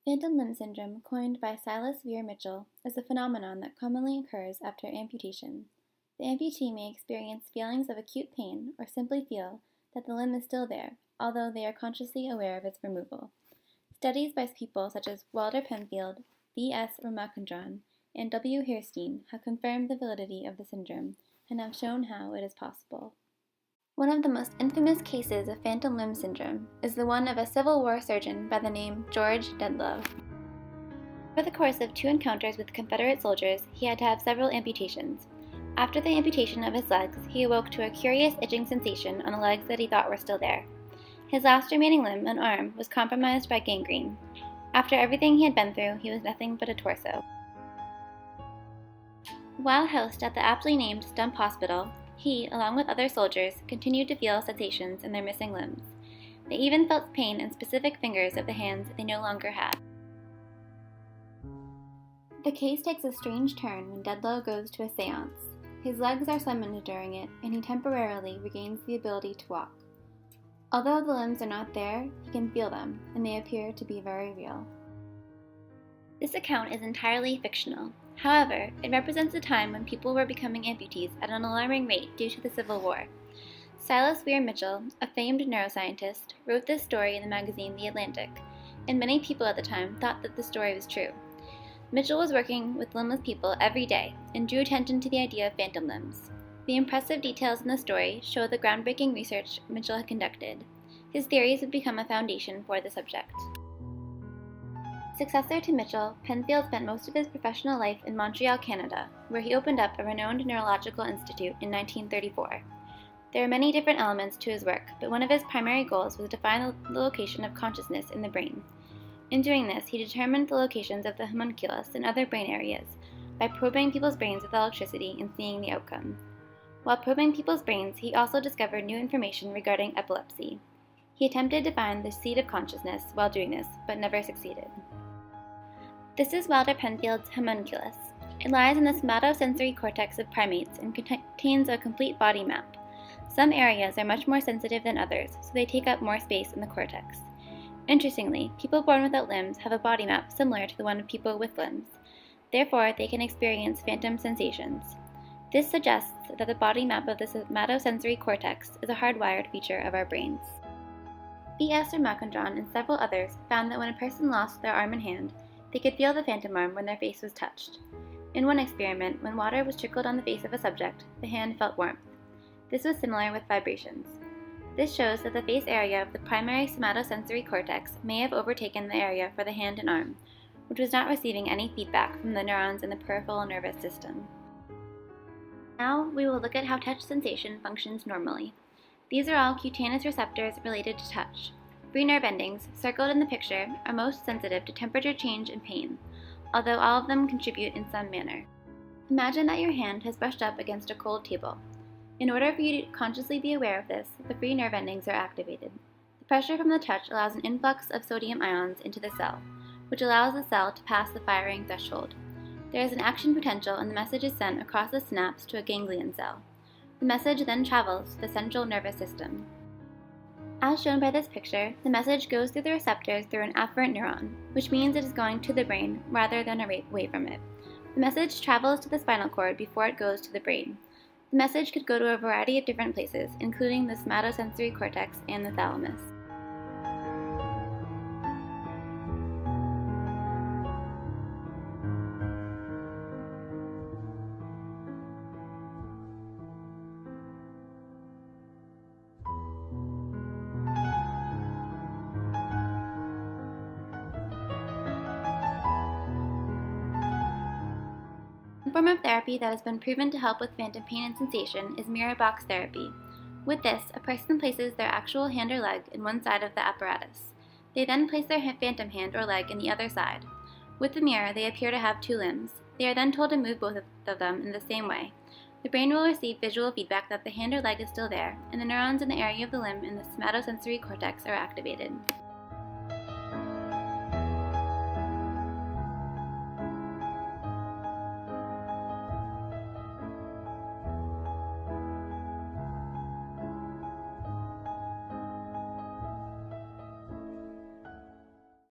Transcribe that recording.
Phantom limb syndrome, coined by Silas Weir Mitchell, is a phenomenon that commonly occurs after amputation. The amputee may experience feelings of acute pain or simply feel that the limb is still there, although they are consciously aware of its removal. Studies by people such as Walter Penfield, V.S. Ramachandran, and W. Hairston have confirmed the validity of the syndrome and have shown how it is possible. One of the most infamous cases of phantom limb syndrome is the one of a Civil War surgeon by the name George Dedlow. Over the course of 2 encounters with Confederate soldiers, he had to have several amputations. After the amputation of his legs, he awoke to a curious itching sensation on the legs that he thought were still there. His last remaining limb, an arm, was compromised by gangrene. After everything he had been through, he was nothing but a torso. While housed at the aptly named Stump Hospital, he, along with other soldiers, continued to feel sensations in their missing limbs. They even felt pain in specific fingers of the hands they no longer had. The case takes a strange turn when Dedlow goes to a seance. His legs are summoned during it, and he temporarily regains the ability to walk. Although the limbs are not there, he can feel them, and they appear to be very real. This account is entirely fictional. However, it represents a time when people were becoming amputees at an alarming rate due to the Civil War. Silas Weir Mitchell, a famed neuroscientist, wrote this story in the magazine The Atlantic, and many people at the time thought that the story was true. Mitchell was working with limbless people every day and drew attention to the idea of phantom limbs. The impressive details in the story show the groundbreaking research Mitchell had conducted. His theories would become a foundation for the subject. Successor to Mitchell, Penfield spent most of his professional life in Montreal, Canada, where he opened up a renowned neurological institute in 1934. There are many different elements to his work, but one of his primary goals was to find the location of consciousness in the brain. In doing this, he determined the locations of the homunculus and other brain areas by probing people's brains with electricity and seeing the outcome. While probing people's brains, he also discovered new information regarding epilepsy. He attempted to find the seat of consciousness while doing this, but never succeeded. This is Walter Penfield's homunculus. It lies in the somatosensory cortex of primates and contains a complete body map. Some areas are much more sensitive than others, so they take up more space in the cortex. Interestingly, people born without limbs have a body map similar to the one of people with limbs. Therefore, they can experience phantom sensations. This suggests that the body map of the somatosensory cortex is a hardwired feature of our brains. V.S. Ramachandran and several others found that when a person lost their arm and hand, they could feel the phantom arm when their face was touched. In one experiment, when water was trickled on the face of a subject, the hand felt warmth. This was similar with vibrations. This shows that the face area of the primary somatosensory cortex may have overtaken the area for the hand and arm, which was not receiving any feedback from the neurons in the peripheral nervous system. Now we will look at how touch sensation functions normally. These are all cutaneous receptors related to touch. 3 nerve endings, circled in the picture, are most sensitive to temperature change and pain, although all of them contribute in some manner. Imagine that your hand has brushed up against a cold table. In order for you to consciously be aware of this, the 3 nerve endings are activated. The pressure from the touch allows an influx of sodium ions into the cell, which allows the cell to pass the firing threshold. There is an action potential and the message is sent across the synapse to a ganglion cell. The message then travels to the central nervous system. As shown by this picture, the message goes through the receptors through an afferent neuron, which means it is going to the brain rather than away from it. The message travels to the spinal cord before it goes to the brain. The message could go to a variety of different places, including the somatosensory cortex and the thalamus. One form of therapy that has been proven to help with phantom pain and sensation is mirror box therapy. With this, a person places their actual hand or leg in one side of the apparatus. They then place their phantom hand or leg in the other side. With the mirror, they appear to have 2 limbs. They are then told to move both of them in the same way. The brain will receive visual feedback that the hand or leg is still there, and the neurons in the area of the limb in the somatosensory cortex are activated.